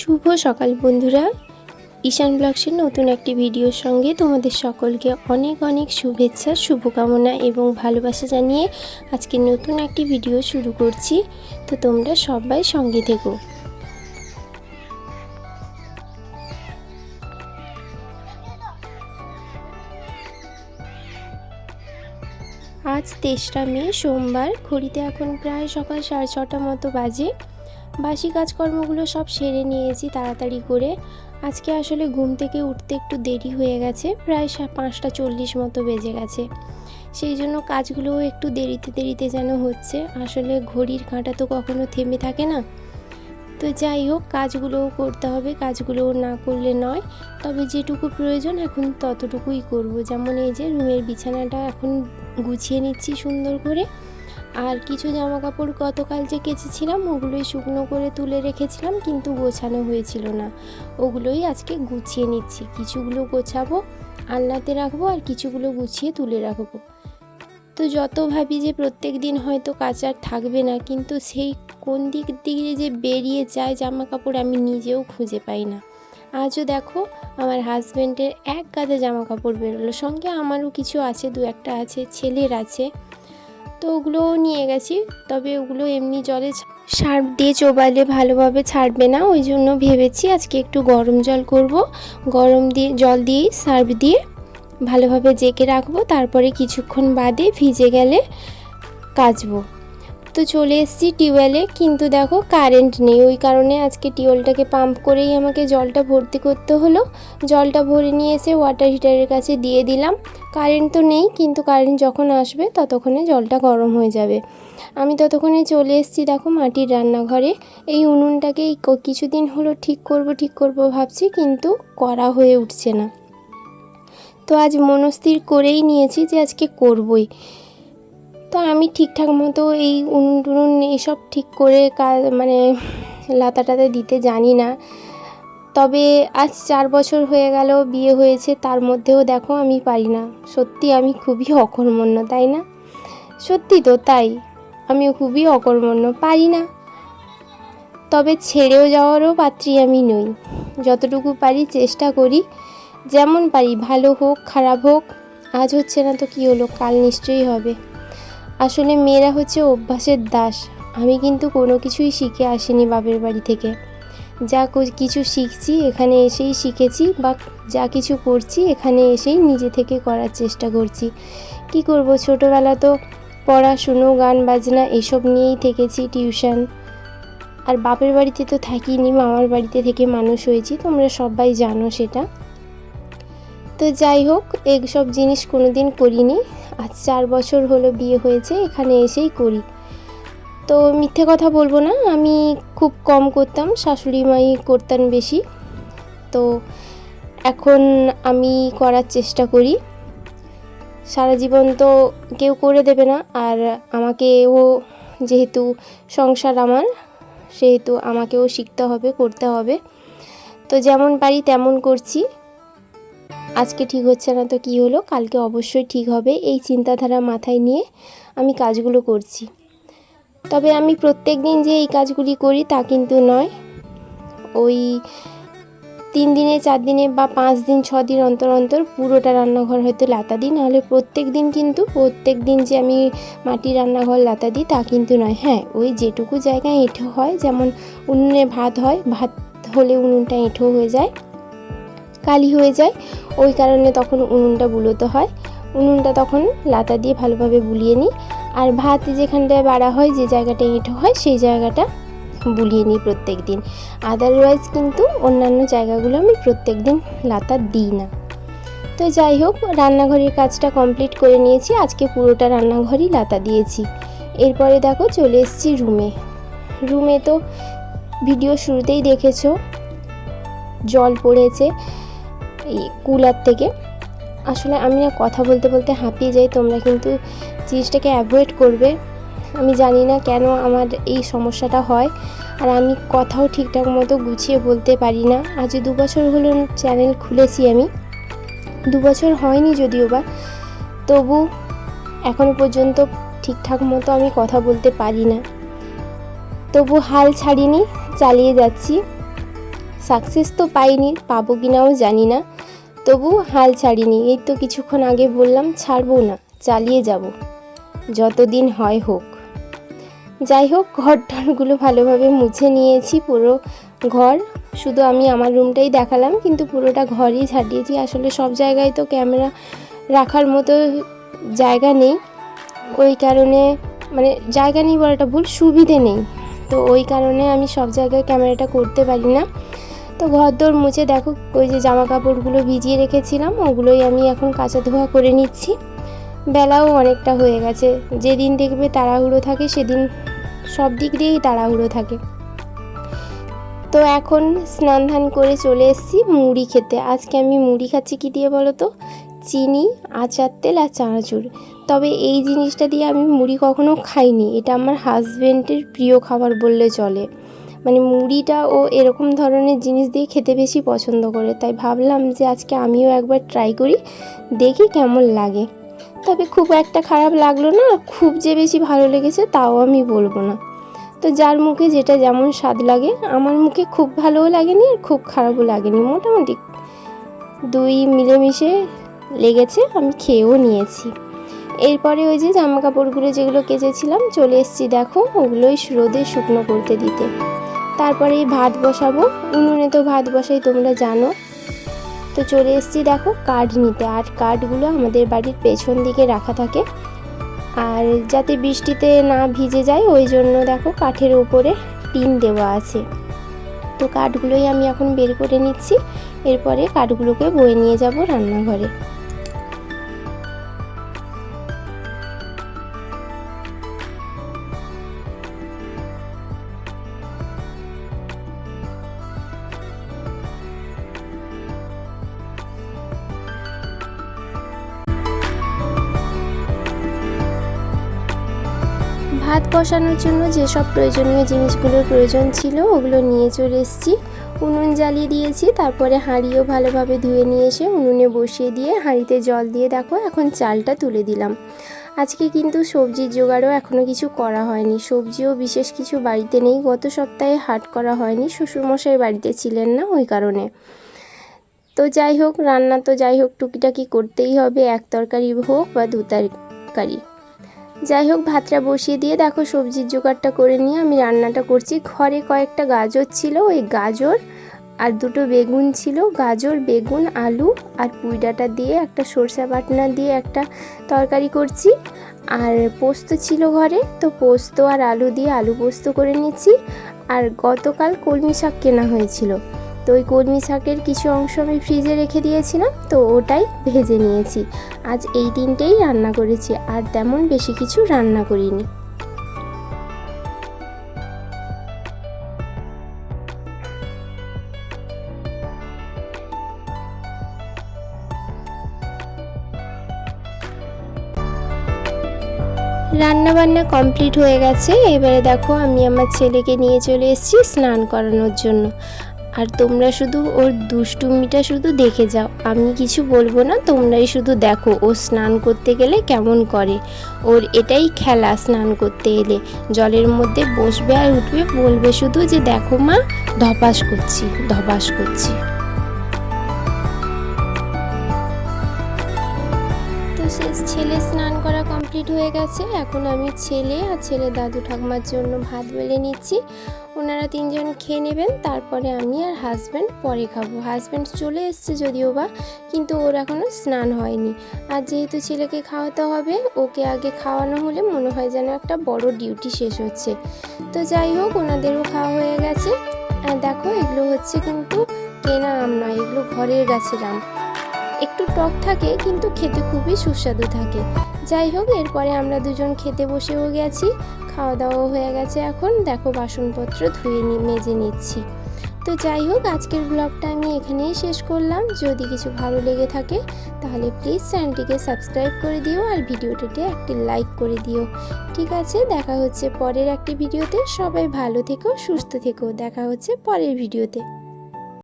শুভ সকাল বন্ধুরা, ঈশান ব্লগসের নতুন একটি ভিডিওর সঙ্গে তোমাদের সকলকে অনেক অনেক শুভেচ্ছা, শুভকামনা এবং ভালোবাসা জানিয়ে আজকে নতুন একটি ভিডিও শুরু করছি। তো তোমরা সবাই সঙ্গে থেকো। আজ 23 মে সোমবার, ঘড়িতে এখন প্রায় সকাল 6:30 মতো বাজে। বাসি কাজকর্মগুলো সব সেরে নিয়েছি তাড়াতাড়ি করে। আজকে আসলে ঘুম থেকে উঠতে একটু দেরি হয়ে গেছে, প্রায় 5:40 মতো বেজে গেছে। সেই জন্য কাজগুলোও একটু দেরিতে দেরিতে যেন হচ্ছে। আসলে ঘড়ির কাঁটা তো কখনো থেমে থাকে না। তো যাই হোক, কাজগুলোও করতে হবে, কাজগুলোও না করলে নয়। তবে যেটুকু প্রয়োজন এখন ততটুকুই করব। যেমন এই যে রুমের বিছানাটা এখন গুছিয়ে নিচ্ছি সুন্দর করে। আর কিছু জামা কাপড় গতকাল যে কেচেছিলাম ওগুলোই শুকনো করে তুলে রেখেছিলাম, কিন্তু গোছানো হয়েছিল না। ওগুলোই আজকে গুছিয়ে নিচ্ছি। কিছুগুলো গোছাবো, আলনাতে রাখবো, আর কিছুগুলো গুছিয়ে তুলে রাখবো। তো যত ভাবি যে প্রত্যেক দিন হয়তো কাচার থাকবে না, কিন্তু সেই কোন দিক দিয়ে যে বেরিয়ে যায় জামা কাপড় আমি নিজেও খুঁজে পাই না। আজও দেখো আমার হাজব্যান্ডের এক গাদা জামা কাপড় বেরোলো, সঙ্গে আমারও কিছু আছে, দু একটা আছে, ছেলের আছে। তো ওগুলোও নিয়ে গেছি। তবে ওগুলো এমনি জলে সার্ফ দিয়ে চোবালে ভালোভাবে ছাড়বে না, ওই জন্য ভেবেছি আজকে একটু গরম জল করব। গরম জল দিয়েই সার্ফ দিয়ে ভালোভাবে জেকে রাখবো, তারপরে কিছুক্ষণ বাদে ভিজে গেলে কাচবো। তো চলে এসেছি টিউবওয়েলে, কিন্তু দেখো কারেন্ট নেই। ওই কারণে আজকে টিউবওয়েলটাকে পাম্প করেই আমাকে জলটা ভর্তি করতে হলো। জলটা ভরে নিয়ে এসে ওয়াটার হিটারের কাছে দিয়ে দিলাম। কারেন্ট তো নেই, কিন্তু কারেন্ট যখন আসবে ততক্ষণে জলটা গরম হয়ে যাবে। আমি ততক্ষণে চলে এসেছি দেখো মাটির রান্নাঘরে। এই উনুনটাকে কিছুদিন হলো ঠিক করব ভাবছি, কিন্তু করা হয়ে উঠছে না। তো আজ মনস্থির করেই নিয়েছি যে আজকে করবই। তো আমি ঠিকঠাক মতো এই উনুন টুনুন এইসব ঠিক করে মানে লাতা দিতে জানি না। তবে আজ 4 বছর হয়ে গেল বিয়ে হয়েছে, তার মধ্যেও দেখো আমি পারি না। সত্যি আমি খুবই অকর্মণ্য, তাই না? সত্যি তো তাই, আমিও খুবই অকর্মণ্য, পারি না। তবে ছেড়েও যাওয়ারও পাত্রী আমি নই। যতটুকু পারি চেষ্টা করি, যেমন পারি, ভালো হোক খারাপ হোক। আজ হচ্ছে না তো কি হলো, কাল নিশ্চয়ই হবে। আসলে মেয়েরা হচ্ছে অভ্যাসের দাস। আমি কিন্তু কোনো কিছুই শিখে আসিনি বাপের বাড়ি থেকে। যা কিছু শিখছি এখানে এসেই শিখেছি, বা যা কিছু করছি এখানে এসেই নিজে থেকে করার চেষ্টা করছি। কি করব, ছোটোবেলা তো পড়াশুনো, গান বাজনা এসব নিয়েই থেকেছি, টিউশন। আর বাপের বাড়িতে তো থাকিনি, মামার বাড়িতে থেকে মানুষ হয়েছি, তোমরা সবাই জানো সেটা। তো যাই হোক, এইসব জিনিস কোনো দিন করিনি। আজ 4 বছর হলো বিয়ে হয়েছে, এখানে এসেই করি। তো মিথ্যে কথা বলবো না, আমি খুব কম করতাম, শাশুড়ি মাই করতেন বেশি। তো এখন আমি করার চেষ্টা করি। সারা জীবন তো কেউ করে দেবে না, আর আমাকেও যেহেতু সংসার আমার, সেহেতু আমাকেও শিখতে হবে, করতে হবে। তো যেমন পারি তেমন করছি। আজকে ঠিক হচ্ছে না তো কি হলো, কালকে অবশ্যই ঠিক হবে, এই চিন্তাধারা মাথায় নিয়ে আমি কাজগুলো করছি। তবে আমি প্রত্যেক দিন যে এই কাজগুলি করি তা কিন্তু নয়। ওই 3 দিনে 4 দিনে বা 5 দিন 6 দিন অন্তর অন্তর পুরোটা রান্নাঘর হয়তো লাতা দিই, নাহলে প্রত্যেক দিন যে আমি মাটির রান্নাঘর লাতা দিই তা কিন্তু নয়। হ্যাঁ, ওই যেটুকু জায়গায় এঁঠো হয়, যেমন উনুনে ভাত হয়, ভাত হলে উনুনটা এঁঠো হয়ে যায়, কালি হয়ে যায়, ওই কারণে তখন উনুনটা বুলোতে হয়। উনুনটা তখন লাতা দিয়ে ভালোভাবে বুলিয়ে নিই। আর ভাত যেখানটায় বাড়া হয়, যে জায়গাটা এঁঠো হয়, সেই জায়গাটা বুলিয়ে নিই প্রত্যেক দিন। আদারওয়াইজ কিন্তু অন্যান্য জায়গাগুলো আমি প্রত্যেক দিন লাতা দিই না। তো যাই হোক, রান্নাঘরের কাজটা কমপ্লিট করে নিয়েছি। আজকে পুরোটা রান্নাঘরই লাতা দিয়েছি। এরপরে দেখো চলে এসেছি রুমে। তো ভিডিও শুরুতেই দেখেছো জল পড়েছে এই কুলার থেকে। আসলে আমি না কথা বলতে বলতে হাঁপিয়ে যাই, তোমরা কিন্তু জিনিসটাকে অ্যাভয়েড করবে। আমি জানি না কেন আমার এই সমস্যাটা হয়, আর আমি কথাও ঠিকঠাক মতো গুছিয়ে বলতে পারি না। আজ 2 বছর হলো চ্যানেল খুলেছি আমি, 2 বছর হয়নি যদিও বা, তবু এখনো পর্যন্ত ঠিকঠাক মতো আমি কথা বলতে পারি না। তবু হাল ছাড়িনি, চালিয়ে যাচ্ছি। সাকসেস তো পাইনি, পাবো কিনাও জানি না, তবু হাল ছাড়িনি। এই তো কিছুক্ষণ আগে বললাম ছাড়বো না, চালিয়ে যাব, যতদিন হয় হোক। যাই হোক, ঘর টরগুলো ভালোভাবে মুছে নিয়েছি, পুরো ঘর, শুধু আমি আমার রুমটাই দেখালাম, কিন্তু পুরোটা ঘরই ঝাঁটিয়েছি। আসলে সব জায়গায় তো ক্যামেরা রাখার মতো জায়গা নেই, ওই কারণে, মানে জায়গা নেই বলাটা ভুল, সুবিধে নেই, তো ওই কারণে আমি সব জায়গায় ক্যামেরাটা করতে পারি না। তো ঘর দোর মুছে দেখো, ওই যে জামা কাপড়গুলো ভিজিয়ে রেখেছিলাম ওগুলোই আমি এখন কাচা ধোয়া করে নিচ্ছি। বেলাও অনেকটা হয়ে গেছে, যেদিন দেখবে তাড়াহুড়ো থাকে সেদিন সব দিক দিয়েই তাড়াহুড়ো থাকে। তো এখন স্নান ধান করে চলে এসেছি মুড়ি খেতে। আজকে আমি মুড়ি খাচ্ছি কী দিয়ে বলো তো, চিনি, আচার তেল আর চানাচুর। তবে এই জিনিসটা দিয়ে আমি মুড়ি কখনো খাইনি, এটা আমার হাজব্যান্ডের প্রিয় খাবার বললে চলে। মানে মুড়িটা ও এরকম ধরনের জিনিস দিয়ে খেতে বেশি পছন্দ করে, তাই ভাবলাম যে আজকে আমিও একবার ট্রাই করি, দেখি কেমন লাগে। তবে খুব একটা খারাপ লাগলো না, খুব যে বেশি ভালো লেগেছে তাও আমি বলবো না। তো যার মুখে যেটা যেমন স্বাদ লাগে, আমার মুখে খুব ভালোও লাগেনি আর খুব খারাপও লাগেনি, মোটামুটি দুই মিলেমিশে লেগেছে, আমি খেয়েও নিয়েছি। এরপরে ওই যে জামা কাপড়গুলো যেগুলো কেচেছিলাম চলে এসেছি দেখো, ওগুলোই রোদে শুকনো করতে দিতে। তারপরে ভাত বসাবো, উনুনে তো ভাত বসাই তোমরা জানো। তো চলে এসেছি দেখো কাঠ নিতে, আর কাঠগুলো আমাদের বাড়ির পেছন দিকে রাখা থাকে, আর যাতে বৃষ্টিতে না ভিজে যায় ওই জন্য দেখো কাঠের উপরে টিন দেওয়া আছে। তো কাঠগুলোই আমি এখন বের করে নিচ্ছি, এরপরে কাঠগুলোকে বয়ে নিয়ে যাব রান্নাঘরে। ভাত বসানোর জন্য যেসব প্রয়োজনীয় জিনিসগুলোর প্রয়োজন ছিল ওগুলো নিয়ে চলে এসেছি, উনুন জ্বালিয়ে দিয়েছি। তারপরে হাঁড়িও ভালোভাবে ধুয়ে নিয়ে এসে উনুনে বসিয়ে দিয়ে হাঁড়িতে জল দিয়ে দেখো এখন চালটা তুলে দিলাম। আজকে কিন্তু সবজির জোগাড়ও এখনও কিছু করা হয়নি, সবজিও বিশেষ কিছু বাড়িতে নেই, গত সপ্তাহে হাট করা হয়নি, শ্বশুরমশাই বাড়িতে ছিলেন না ওই কারণে। তো যাই হোক, রান্না তো যাই হোক টুকিটাকি করতেই হবে, এক তরকারি হোক বা দু তরকারি। যাই হোক, ভাতটা বসিয়ে দিয়ে দেখো সবজির জোগাড়টা করে নিয়ে আমি রান্নাটা করছি। ঘরে কয়েকটা গাজর ছিল, ওই গাজর আর দুটো বেগুন ছিল, গাজর বেগুন আলু আর পুঁই ডাঁটা দিয়ে একটা সরষে বাটনা দিয়ে একটা তরকারি করছি। আর পোস্ত ছিল ঘরে, তো পোস্ত আর আলু দিয়ে আলু পোস্ত করে নিচ্ছি। আর গতকাল কলমি শাক কেনা হয়েছিল, তো ওই কলমি শাকের কিছু অংশ আমি ফ্রিজে রেখে দিয়েছিলাম, তো ওটাই ভেজে নিয়েছি। আজ এই তিনটেই রান্না করেছি, আর তেমন বেশি কিছু রান্না করিনি। রান্না বান্না কমপ্লিট হয়ে গেছে, এবারে দেখো আমি আমার ছেলেকে নিয়ে চলে এসেছি স্নান করানোর জন্য। আর তোমরা শুধু ওর দুষ্টুমিটা শুধু দেখে যাও, আমি কিছু বলবো না, তোমরাই শুধু দেখো ও স্নান করতে গেলে কেমন করে। ওর এটাই খেলা, স্নান করতে এলে জলের মধ্যে বসবে আর উঠবে, বলবে শুধু যে দেখো মা ধপাস করছি ধপাস করছি। তো ছেলে স্নান করা কমপ্লিট হয়ে গেছে, এখন আমি ছেলে আর ছেলে দাদু ঠাকুমার জন্য ভাত বেড়ে নিচ্ছি। ওনারা তিনজন খেয়ে নেবেন, তারপরে আমি আর হাজব্যান্ড পরে খাবো। হাজব্যান্ড চলে এসছে যদিও বা, কিন্তু ওর এখনও স্নান হয়নি। আর যেহেতু ছেলেকে খাওয়াতে হবে, ওকে আগে খাওয়ানো হলে মনে হয় যেন একটা বড় ডিউটি শেষ হচ্ছে। তো যাই হোক, ওনাদেরও খাওয়া হয়ে গেছে। আর দেখো এগুলো হচ্ছে কিন্তু কেনা আম নয়, এগুলো ঘরের গাছের আম, একটু টক থাকে কিন্তু খেতে খুবই সুস্বাদু থাকে। যাই হোক, এরপরে আমরা দুজন খেতে বসেও গেছি, খাওয়া দাওয়া হয়ে গেছে। এখন দেখো বাসনপত্র ধুয়ে মেজে নিচ্ছি। তো যাই হোক, আজকের ব্লগটা আমি এখানেই শেষ করলাম। যদি কিছু ভালো লেগে থাকে তাহলে প্লিজ চ্যানেলটিকে সাবস্ক্রাইব করে দিও আর ভিডিওটিতে একটি লাইক করে দিও। ঠিক আছে, দেখা হচ্ছে পরের একটি ভিডিওতে। সবাই ভালো থেকো, সুস্থ থেকো, দেখা হচ্ছে পরের ভিডিওতে।